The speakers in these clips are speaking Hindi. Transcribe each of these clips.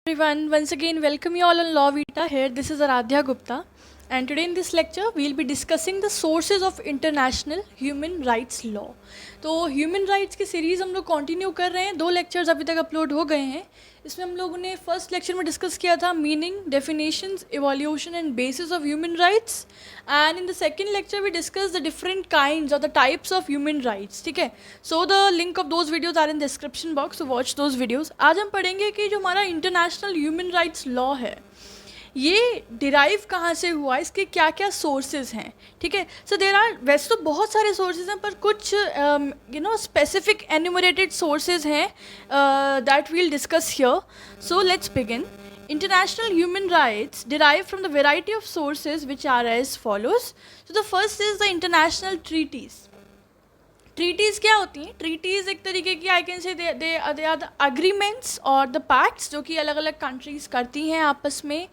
Everyone, once again welcome you all on Law Vita here. This is Aradhya Gupta, and today in this lecture we'll be discussing the sources of international human rights law. तो ह्यूमन राइट्स की सीरीज़ हम लोग कंटिन्यू कर रहे हैं. 2 लेक्चर्स अभी तक अपलोड हो गए हैं. इसमें हम लोगों ने फर्स्ट लेक्चर में डिस्कस किया था meaning, definitions, evolution and basis of human rights, and in the second lecture we discuss the different kinds or the types of human rights. ठीक है, so the link of those videos are in description box to watch those videos. आज हम पढ़ेंगे कि जो हमारा इंटरनेशनल ह्यूमन राइट्स लॉ है ये डिराइव कहाँ से हुआ, इसके क्या क्या सोर्सेज हैं. ठीक है, सो देर आर, वैसे तो बहुत सारे सोर्सेज हैं पर कुछ स्पेसिफिक एन्यूमरेटेड सोर्सेज हैं that we'll discuss here. So let's begin. International human rights derive from the variety of sources which are as follows. So the first is the international treaties. Treaties क्या होती हैं? ट्रीटीज़ एक तरीके की I can say they are the agreements और द पैक्ट्स जो कि अलग अलग कंट्रीज़ करती हैं आपस में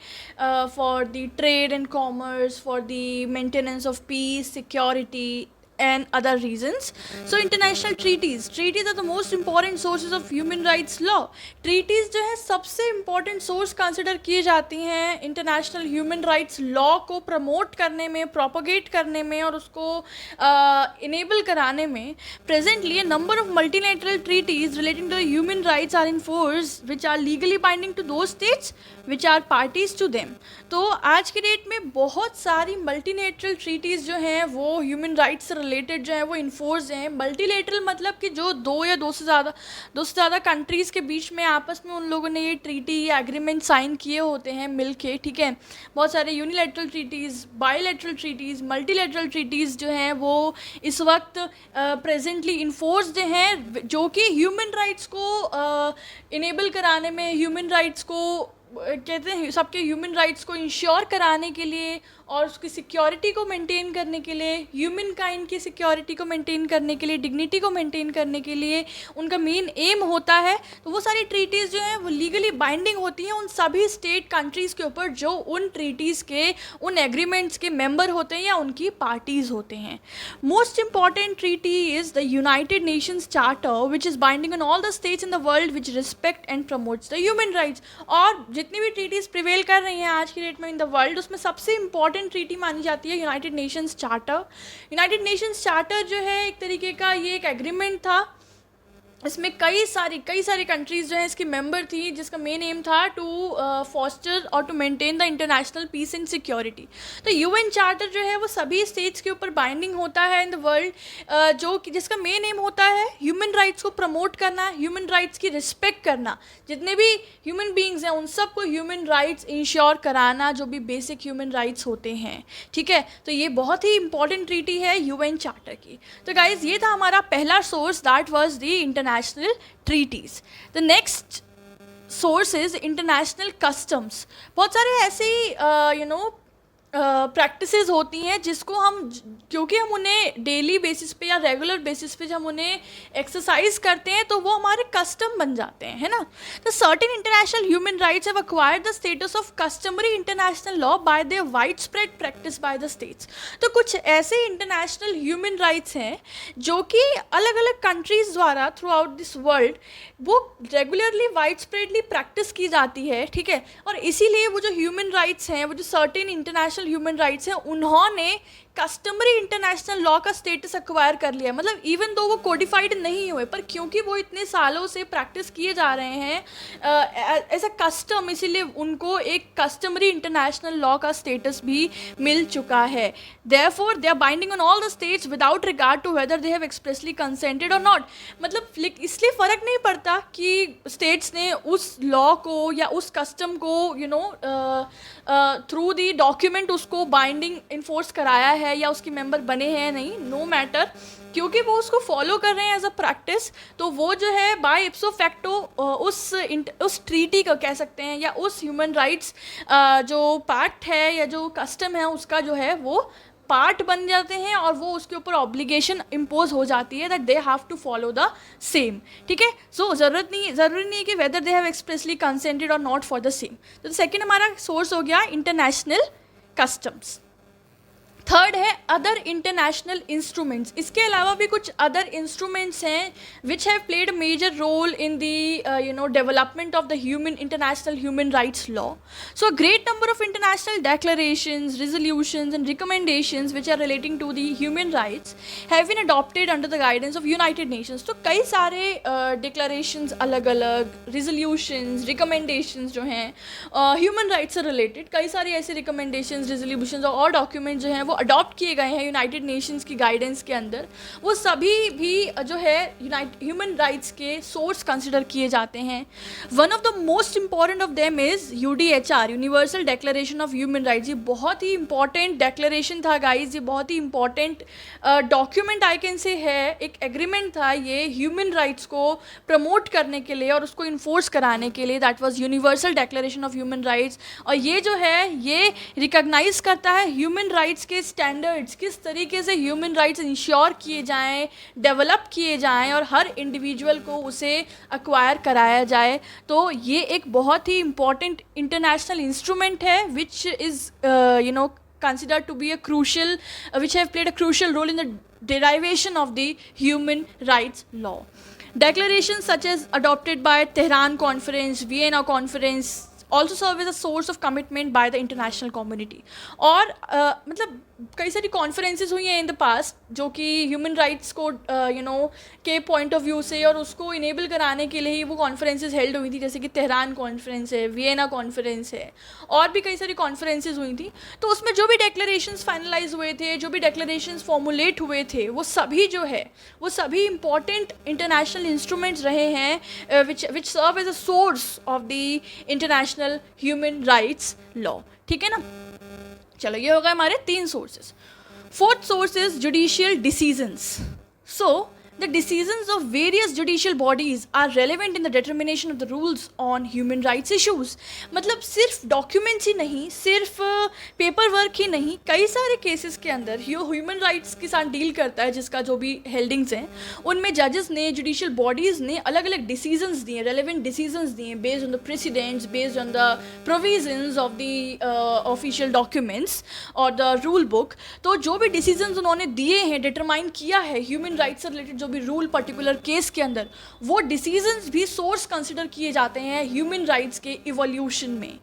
for the trade and commerce, for the maintenance of peace, security and other reasons. So international treaties are the most important sources of human rights law. treaties जो है सबसे important source consider की जाती हैं international human rights law को promote करने में, propagate करने में और उसको enable कराने में. Presently a number of multilateral treaties relating to human rights are in force which are legally binding to those states which are parties to them. तो आज के डेट में बहुत सारी मल्टीलेटरल ट्रीटीज़ जो हैं वो ह्यूमन राइट्स से रिलेटेड जो है वो इन्फोर्स हैं. मल्टीलेटरल मतलब कि जो दो से ज़्यादा कंट्रीज़ के बीच में आपस में उन लोगों ने ये ट्रीटी या एग्रीमेंट साइन किए होते हैं मिल के. ठीक है, बहुत सारे unilateral treaties, bilateral treaties, multilateral treaties जो हैं वो इस वक्त प्रेजेंटली इन्फोर्स्ड हैं जो कि ह्यूमन राइट्स को इनेबल कराने में, ह्यूमन राइट्स को कहते हैं सबके ह्यूमन राइट्स को इंश्योर कराने के लिए और उसकी सिक्योरिटी को मेंटेन करने के लिए, ह्यूमन काइंड की सिक्योरिटी को मेंटेन करने के लिए, डिग्निटी को मेंटेन करने के लिए उनका मेन एम होता है. तो वो सारी ट्रीटीज़ जो हैं वो लीगली बाइंडिंग होती हैं उन सभी स्टेट कंट्रीज़ के ऊपर जो उन ट्रीटीज़ के, उन एग्रीमेंट्स के मेंबर होते हैं या उनकी पार्टीज़ होते हैं. Most important treaty is the United Nations charter which is binding on all the states in the world which respect and promotes the human rights. और जितनी भी ट्रीटीज़ प्रिवेल कर रही हैं आज की डेट में इन द वर्ल्ड उसमें सबसे इंपॉर्टेंट ट्रीटी मानी जाती है United Nations charter. United Nations charter जो है एक तरीके का ये एक एग्रीमेंट था. इसमें कई सारी कंट्रीज़ जो हैं इसकी मेंबर थी जिसका मेन एम था टू फॉस्टर और to maintain the international peace and security. तो यूएन चार्टर जो है वो सभी स्टेट्स के ऊपर बाइंडिंग होता है इन द वर्ल्ड जो कि जिसका मेन एम होता है ह्यूमन राइट्स को प्रमोट करना, ह्यूमन राइट्स की रिस्पेक्ट करना, जितने भी ह्यूमन बींग्स हैं उन सबको ह्यूमन राइट्स इंश्योर कराना जो भी बेसिक ह्यूमन राइट्स होते हैं. ठीक है, तो ये बहुत ही इंपॉर्टेंट ट्रीटी है यूएन चार्टर की. तो गाइज ये था हमारा पहला source, that was the international treaties. The next source is international customs. बहुत सारे ऐसे प्रैक्टिसेस होती हैं जिसको हम, क्योंकि हम उन्हें डेली बेसिस पे या रेगुलर बेसिस पे जब हम उन्हें एक्सरसाइज करते हैं तो वो हमारे कस्टम बन जाते हैं, है ना. तो certain international human rights have acquired the status of customary international law by there wide spread practice by the states. तो कुछ ऐसे इंटरनेशनल ह्यूमन राइट्स हैं जो कि अलग अलग कंट्रीज़ द्वारा थ्रू आउट दिस वर्ल्ड वो रेगुलरली वाइड स्प्रेडली प्रैक्टिस की जाती है. ठीक है, और इसीलिए वो जो ह्यूमन राइट्स हैं, वो जो सर्टेन इंटरनेशनल ह्यूमन राइट्स हैं, उन्होंने कस्टमरी इंटरनेशनल लॉ का स्टेटस एक्वायर कर लिया. मतलब इवन दो वो कोडिफाइड नहीं हुए पर क्योंकि वो इतने सालों से प्रैक्टिस किए जा रहे हैं एज अ कस्टम, इसीलिए उनको एक कस्टमरी इंटरनेशनल लॉ का स्टेटस भी मिल चुका है. Therefore they are binding on all the states without regard to whether they have expressly consented or not. मतलब इसलिए फ़र्क नहीं पड़ता कि स्टेट्स ने उस लॉ को या उस कस्टम को थ्रू दी डॉक्यूमेंट उसको बाइंडिंग इन्फोर्स कराया है या उसकी मेंबर बने हैं, नहीं, नो मैटर, क्योंकि वो उसको फॉलो कर रहे हैं एज अ प्रैक्टिस. तो वो जो है बाय इप्सो फैक्टो उस ट्रीटी का कह सकते हैं या उस ह्यूमन राइट्स जो पैक्ट है या जो कस्टम है उसका जो है वो पार्ट बन जाते हैं और वो उसके ऊपर ऑब्लिगेशन इम्पोज हो जाती है that they have to follow the same. ठीक है, सो ज़रूरी नहीं है कि whether they have expressly consented or not for the same. तो सेकेंड हमारा सोर्स हो गया इंटरनेशनल कस्टम्स. थर्ड है अदर इंटरनेशनल इंस्ट्रूमेंट्स। इसके अलावा भी कुछ अदर इंस्ट्रूमेंट्स हैं which have played a major role in the development of the international human rights law. So a great number of international declarations, resolutions and recommendations which are relating to the human rights have been adopted under the guidance of United Nations। तो कई सारे declarations अलग अलग, resolutions, recommendations जो हैं ह्यूमन राइट्स से रिलेटेड, कई सारे ऐसे recommendations, resolutions और डॉक्यूमेंट जो हैं वो अडॉप्ट किए गए हैं यूनाइटेड नेशंस की गाइडेंस के अंदर। वो सभी भी जो है ह्यूमन राइट्स के सोर्स कंसिडर किए जाते हैं। One of the most important of them is UDHR, universal declaration of human rights. ये बहुत ही इंपॉर्टेंट डेक्लेरेशन था गाइज, ये बहुत ही important document I can say है, एक एग्रीमेंट था ये ह्यूमन राइट्स को प्रमोट करने के लिए और उसको इन्फोर्स कराने के लिए। That was universal declaration of human rights. और ये जो है ये रिकॉग्नाइज करता है ह्यूमन राइट्स के स्टैंडर्ड्स, किस तरीके से ह्यूमन राइट्स इंश्योर किए जाएं, डेवलप किए जाएं और हर इंडिविजुअल को उसे एक्वायर कराया जाए। तो ये एक बहुत ही इम्पॉर्टेंट इंटरनेशनल इंस्ट्रूमेंट है which is considered to be a crucial which have played a crucial role in the derivation of the human rights law. Declarations such as adopted by Tehran Conference, Vienna Conference also serve as a source of commitment by the international community। और मतलब कई सारी कॉन्फ्रेंसेस हुई हैं इन द पास्ट जो कि ह्यूमन राइट्स को के पॉइंट ऑफ व्यू से और उसको इनेबल कराने के लिए ही वो कॉन्फ्रेंसेस हेल्ड हुई थी, जैसे कि तेहरान कॉन्फ्रेंस है, वियना कॉन्फ्रेंस है और भी कई सारी कॉन्फ्रेंसेस हुई थी। तो उसमें जो भी डेक्लेरेशंस फाइनलाइज हुए थे, जो भी डेक्लेरेशंस फॉर्मुलेट हुए थे, वो सभी जो है वो सभी इंपॉर्टेंट इंटरनेशनल इंस्ट्रूमेंट्स रहे हैं which serve as a source of the international human rights law. ठीक है ना, चलो ये हो गए हमारे 3 सोर्सेज। Fourth source is judicial decisions. So the decisions of various judicial bodies are relevant in the determination of the rules on human rights issues। मतलब सिर्फ डॉक्यूमेंट्स ही नहीं, सिर्फ पेपर वर्क ही नहीं, कई सारे केसेस के अंदर ह्यूमन राइट्स के साथ डील करता है जिसका जो भी हेल्डिंग्स हैं उनमें जजेस ने, जुडिशियल बॉडीज़ ने अलग अलग डिसीजंस दिए, रेलेवेंट डिसीजंस दिए based on the precedents, based on the provisions of the official documents और द रूल बुक। तो जो भी डिसीजंस उन्होंने दिए हैं, डिटरमाइन किया है ह्यूमन राइट्स से रिलेटेड भी रूल पर्टिकुलर केस के अंदर, वो डिसीजंस भी सोर्स कंसिडर किए जाते हैं ह्यूमन राइट्स के इवोल्यूशन में।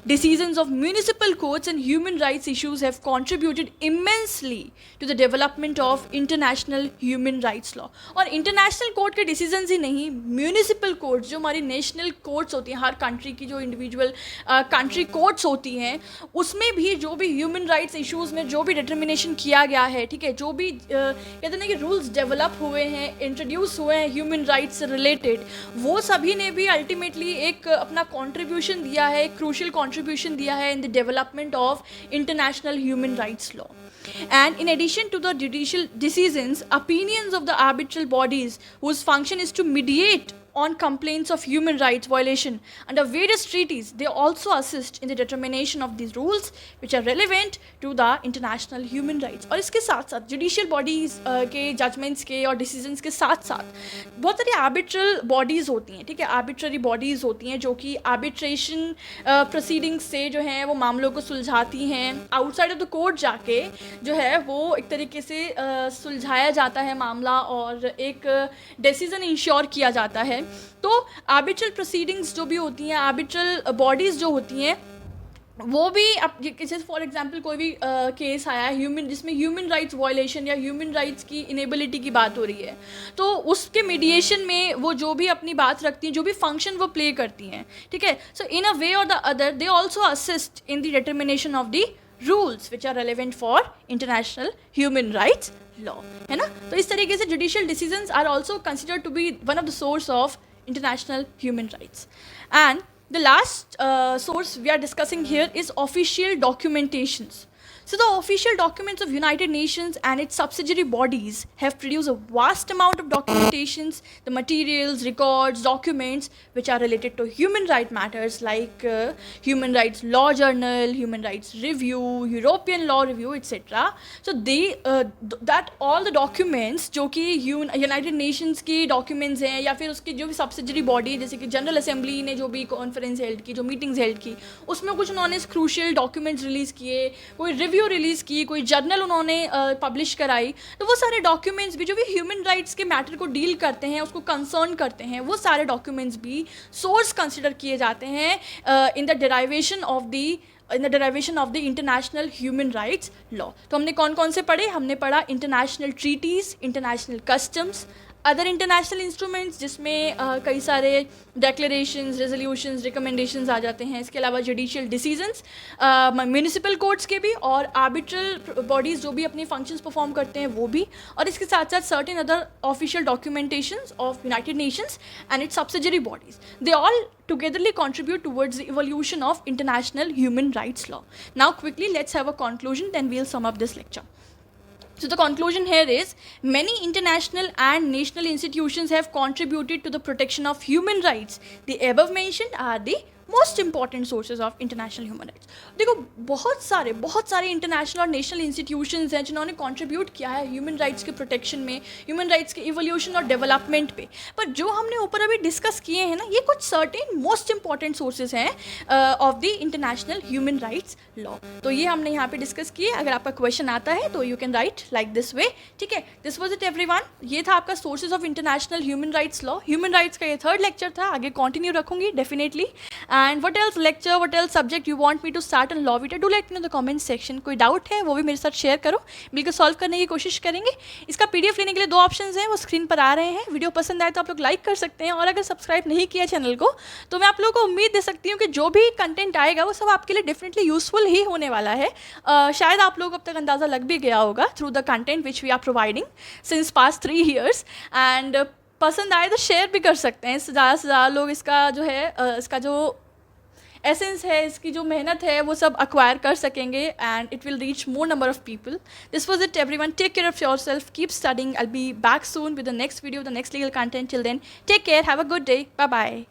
Decisions of municipal courts and human rights issues have contributed immensely to the development of international human rights law. और इंटरनेशनल कोर्ट के डिसीजंस ही नहीं, म्यूनिसिपल कोर्ट्स जो हमारी नेशनल कोर्ट्स होती हैं, हर कंट्री की जो इंडिविजुअल कंट्री कोर्ट्स होती हैं, उसमें भी जो भी ह्यूमन राइट्स इश्यूज में जो भी डिटर्मिनेशन किया गया है, ठीक है, जो भी कहते हैं कि रूल्स डेवलप हुए हैं, इंट्रोड्यूस हुए हैं ह्यूमन राइट्स से रिलेटेड, वो सभी ने भी अल्टीमेटली एक अपना कंट्रीब्यूशन दिया है, एक क्रूशियल कंट्रीब्यूशन दिया है इन the development of international human rights law. And in addition to the judicial decisions, opinions of the arbitral bodies whose function is to mediate on complaints of human rights violation under various treaties, they also assist in the determination of these rules which are relevant to the international human rights। और इसके साथ साथ जुडिशियल बॉडीज़ के जजमेंट्स के और डिसीजंस के साथ साथ बहुत सारी आर्बिट्रल बॉडीज़ होती हैं, ठीक है, आर्बिट्ररी बॉडीज़ होती हैं जो कि आर्बिट्रेशन प्रोसीडिंग्स से जो हैं वो मामलों को सुलझाती हैं। आउटसाइड ऑफ द कोर्ट जाके जो है वो एक तरीके से सुलझाया जाता है मामला और एक डिसीजन इंश्योर किया जाता है। तो आर्बिट्रल प्रोसीडिंग्स जो भी होती हैं, आर्बिट्रल बॉडीज़ जो होती हैं, वो भी अब जैसे फॉर एग्जांपल कोई भी केस आया है जिसमें ह्यूमन राइट्स वायलेशन या ह्यूमन राइट्स की इनेबिलिटी की बात हो रही है, तो उसके मीडिएशन में वो जो भी अपनी बात रखती हैं, जो भी फंक्शन वो प्ले करती हैं, ठीक है, सो इन a way or the other they also assist in the determination of the rules which are relevant for international human rights law, है ना। तो इस तरीके से judicial decisions are also considered to be one of the source of international human rights। And the last source we are discussing here is official documentations। So the official documents of United Nations and its subsidiary bodies have produced a vast amount of documentations, the materials, records, documents which are related to human rights matters like Human Rights Law Journal, Human Rights Review, European Law Review, etc. So that all the documents जो कि United Nations की documents हैं या फिर उसकी जो भी subsidiary body जैसे कि General Assembly ने जो भी conference held की, जो meetings held की, उसमें कुछ उन्होंने crucial documents release किए, कोई review रिव्यू रिलीज़ की, कोई जर्नल उन्होंने पब्लिश कराई, तो वो सारे डॉक्यूमेंट्स भी जो भी ह्यूमन राइट्स के मैटर को डील करते हैं, उसको कंसर्न करते हैं, वो सारे डॉक्यूमेंट्स भी सोर्स कंसिडर किए जाते हैं in the derivation of the international human rights law. तो हमने कौन कौन से पढ़े? हमने पढ़ा international treaties, international customs, other international instruments जिसमें कई सारे डेक्लेरेशंस, रेजोल्यूशंस, रिकमेंडेशंस आ जाते हैं। इसके अलावा जुडिशियल डिसीजंस, म्यूनिसिपल कोर्ट्स के भी, और आर्बिट्रल बॉडीज़ जो भी अपनी फंक्शंस परफॉर्म करते हैं वो भी, और इसके साथ साथ certain other official documentations of United Nations and it's subsidiary bodies, they all togetherly contribute towards the evolution of international human rights law. Now quickly let's have a conclusion, then we'll sum up this lecture. So the conclusion here is many international and national institutions have contributed to the protection of human rights. The above mentioned are the most important sources of international human rights. देखो बहुत सारे इंटरनेशनल और नेशनल इंस्टीट्यूशंस हैं जिन्होंने कंट्रीब्यूट किया है ह्यूमन राइट्स के प्रोटेक्शन में, ह्यूमन राइट्स के इवोल्यूशन और डेवलपमेंट पे। पर जो हमने ऊपर अभी डिस्कस किए हैं ना, ये कुछ सर्टेन मोस्ट इंपॉर्टेंट सोर्सेज हैं of the international human rights law. तो ये हमने यहाँ पे डिस्कस किए। अगर आपका क्वेश्चन आता है तो you can write like this way, ठीक है। This was it everyone. ये था आपका sources of international human rights law. Human rights का ये थर्ड लेक्चर था, आगे कंटिन्यू रखूंगी definitely. And what else lecture, what else subject you want me to start on law vita? Do let me know in the comment section. कोई डाउट है वो भी मेरे साथ शेयर करो, मिलकर सॉल्व करने की कोशिश करेंगे। इसका पीडीएफ लेने के लिए 2 ऑप्शंस हैं, वो स्क्रीन पर आ रहे हैं। वीडियो पसंद आए तो आप लोग लाइक कर सकते हैं, और अगर सब्सक्राइब नहीं किया चैनल को तो मैं आप लोगों को उम्मीद दे सकती हूँ कि जो भी कंटेंट आएगा वो सब आपके लिए डेफिनेटली यूजफुल ही होने वाला है। शायद आप लोगों को अब तक अंदाज़ा लग भी गया होगा through the content which we are providing since past 3 years। And पसंद आए तो शेयर भी कर सकते हैं, ज़्यादा से ज़्यादा लोग इसका जो है इसका जो एसेंस है, इसकी जो मेहनत है वो सब अक्वायर कर सकेंगे, and it will reach more number of people. This was it everyone. Take care of yourself, keep studying. I will be back soon with the next video, the next legal content. Till then take care, have a good day, bye bye.